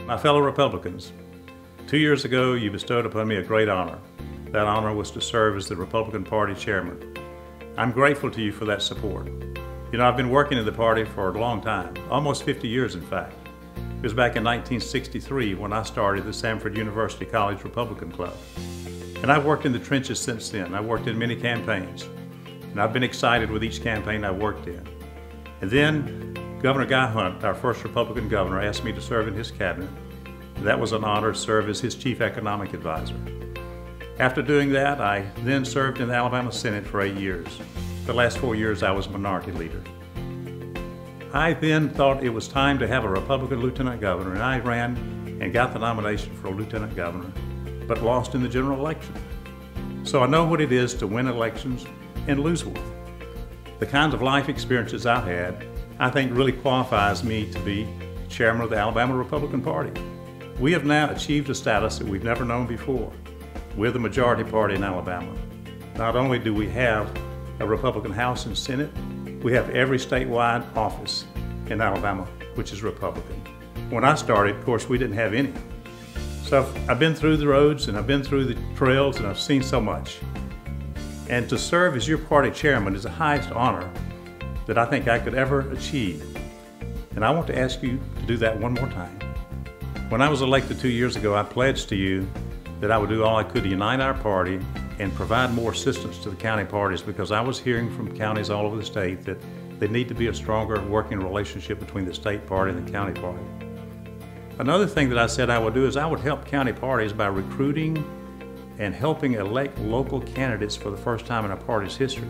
My fellow Republicans, 2 years ago you bestowed upon me a great honor. That honor was to serve as the Republican Party chairman. I'm grateful to you for that support. You know, I've been working in the party for a long time, almost 50 years in fact. It was back in 1963 when I started the Samford University College Republican Club. And I've worked in the trenches since then. I've worked in many campaigns, and I've been excited with each campaign I worked in. And then Governor Guy Hunt, our first Republican governor, asked me to serve in his cabinet. That was an honor to serve as his chief economic advisor. After doing that, I then served in the Alabama Senate for 8 years. The last 4 years I was minority leader. I then thought it was time to have a Republican lieutenant governor, and I ran and got the nomination for a lieutenant governor, but lost in the general election. So I know what it is to win elections and lose one. The kinds of life experiences I've had, I think really qualifies me to be chairman of the Alabama Republican Party. We have now achieved a status that we've never known before. We're the majority party in Alabama. Not only do we have a Republican House and Senate, we have every statewide office in Alabama which is Republican. When I started, of course, we didn't have any. So I've been through the roads and I've been through the trails and I've seen so much. And to serve as your party chairman is the highest honor that I think I could ever achieve. And I want to ask you to do that one more time. When I was elected 2 years ago, I pledged to you that I would do all I could to unite our party and provide more assistance to the county parties, because I was hearing from counties all over the state that there need to be a stronger working relationship between the state party and the county party. Another thing that I said I would do is I would help county parties by recruiting and helping elect local candidates for the first time in our party's history.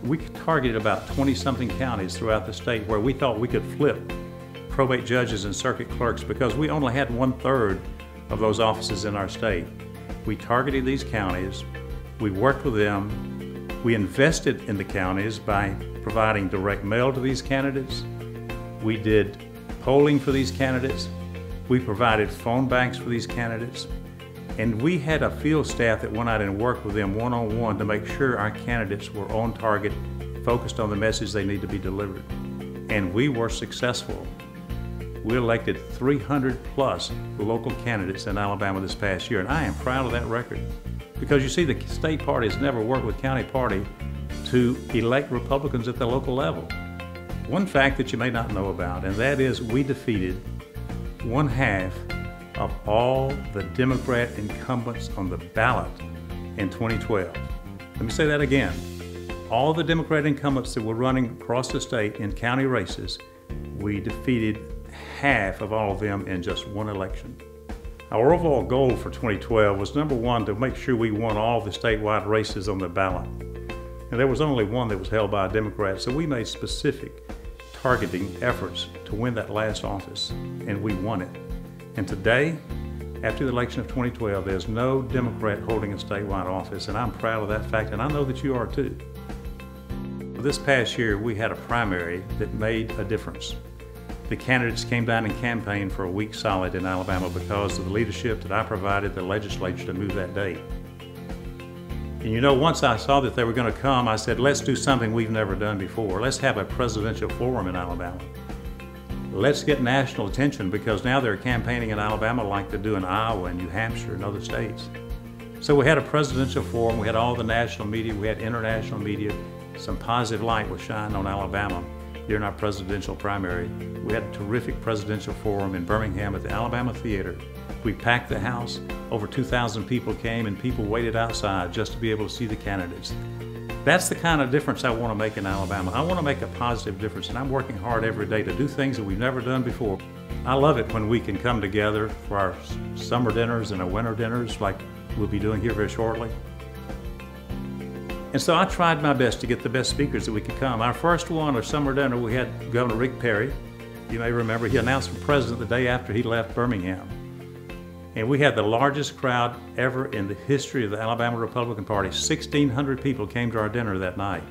We targeted about 20-something counties throughout the state where we thought we could flip probate judges and circuit clerks because we only had 1/3 of those offices in our state. We targeted these counties, we worked with them, we invested in the counties by providing direct mail to these candidates, we did polling for these candidates, we provided phone banks for these candidates, and we had a field staff that went out and worked with them one-on-one to make sure our candidates were on target, focused on the message they need to be delivered. And we were successful. We elected 300 plus local candidates in Alabama this past year, and I am proud of that record. Because you see, the state party has never worked with county party to elect Republicans at the local level. One fact that you may not know about, and that is we defeated 1/2 of all the Democrat incumbents on the ballot in 2012. Let me say that again. All the Democrat incumbents that were running across the state in county races, we defeated 1/2 of all of them in just one election. Our overall goal for 2012 was, number one, to make sure we won all the statewide races on the ballot. And there was only one that was held by a Democrat, so we made specific targeting efforts to win that last office, and we won it. And today, after the election of 2012, there's no Democrat holding a statewide office, and I'm proud of that fact, and I know that you are too. This past year, we had a primary that made a difference. The candidates came down and campaigned for a week solid in Alabama because of the leadership that I provided the legislature to move that date. And you know, once I saw that they were going to come, I said, let's do something we've never done before. Let's have a presidential forum in Alabama. Let's get national attention, because now they're campaigning in Alabama like they do in Iowa and New Hampshire and other states. So we had a presidential forum, we had all the national media, we had international media. Some positive light was shined on Alabama during our presidential primary. We had a terrific presidential forum in Birmingham at the Alabama Theater. We packed the house, over 2,000 people came, and people waited outside just to be able to see the candidates. That's the kind of difference I want to make in Alabama. I want to make a positive difference, and I'm working hard every day to do things that we've never done before. I love it when we can come together for our summer dinners and our winter dinners like we'll be doing here very shortly. And so I tried my best to get the best speakers that we could come. Our first one, our summer dinner, we had Governor Rick Perry. You may remember he announced for president the day after he left Birmingham. And we had the largest crowd ever in the history of the Alabama Republican Party. 1,600 people came to our dinner that night.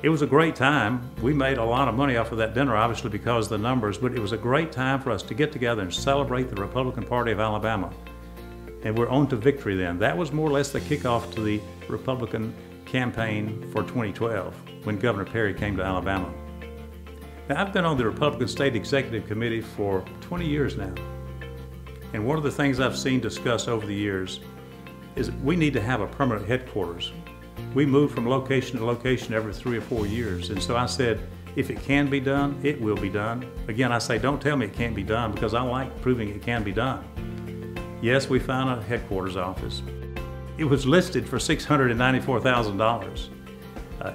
It was a great time. We made a lot of money off of that dinner, obviously because of the numbers, but it was a great time for us to get together and celebrate the Republican Party of Alabama. And we're on to victory then. That was more or less the kickoff to the Republican campaign for 2012 when Governor Perry came to Alabama. Now, I've been on the Republican State Executive Committee for 20 years now. And one of the things I've seen discussed over the years is we need to have a permanent headquarters. We move from location to location every 3 or 4 years. And so I said, if it can be done, it will be done. Again, I say, don't tell me it can't be done, because I like proving it can be done. Yes, we found a headquarters office. It was listed for $694,000.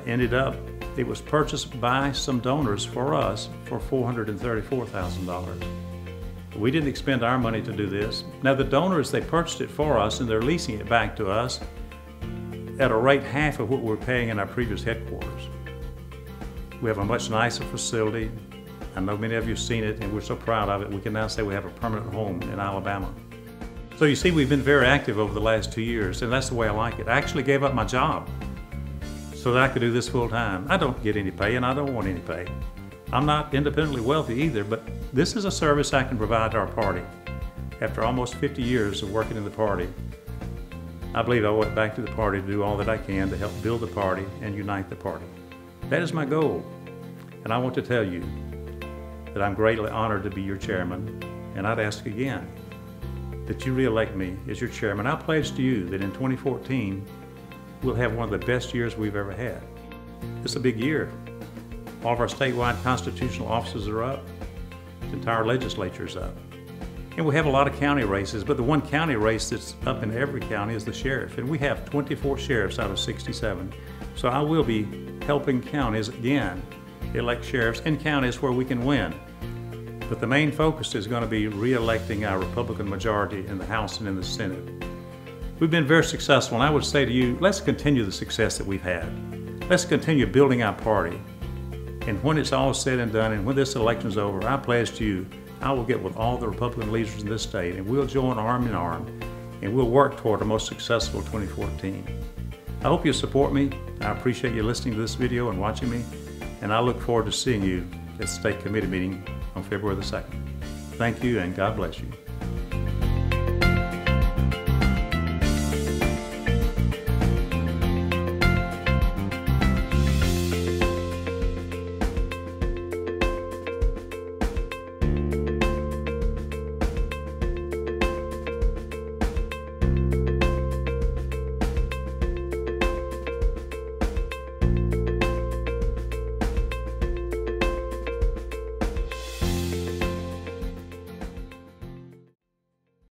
Ended up, it was purchased by some donors for us for $434,000. We didn't expend our money to do this. Now the donors, they purchased it for us and they're leasing it back to us at a rate half of what we're paying in our previous headquarters. We have a much nicer facility. I know many of you have seen it and we're so proud of it. We can now say we have a permanent home in Alabama. So you see, we've been very active over the last 2 years, and that's the way I like it. I actually gave up my job so that I could do this full time. I don't get any pay and I don't want any pay. I'm not independently wealthy either, but this is a service I can provide to our party. After almost 50 years of working in the party, I believe I went back to the party to do all that I can to help build the party and unite the party. That is my goal. And I want to tell you that I'm greatly honored to be your chairman, and I'd ask again that you re-elect me as your chairman. I pledge to you that in 2014, we'll have one of the best years we've ever had. It's a big year. All of our statewide constitutional offices are up. The entire legislature's up. And we have a lot of county races, but the one county race that's up in every county is the sheriff. And we have 24 sheriffs out of 67. So I will be helping counties again elect sheriffs in counties where we can win. But the main focus is going to be re-electing our Republican majority in the House and in the Senate. We've been very successful, and I would say to you, let's continue the success that we've had. Let's continue building our party. And when it's all said and done, and when this election's over, I pledge to you, I will get with all the Republican leaders in this state, and we'll join arm in arm, and we'll work toward a most successful 2014. I hope you support me. I appreciate you listening to this video and watching me, and I look forward to seeing you at the State Committee meeting on February the 2nd. Thank you, and God bless you.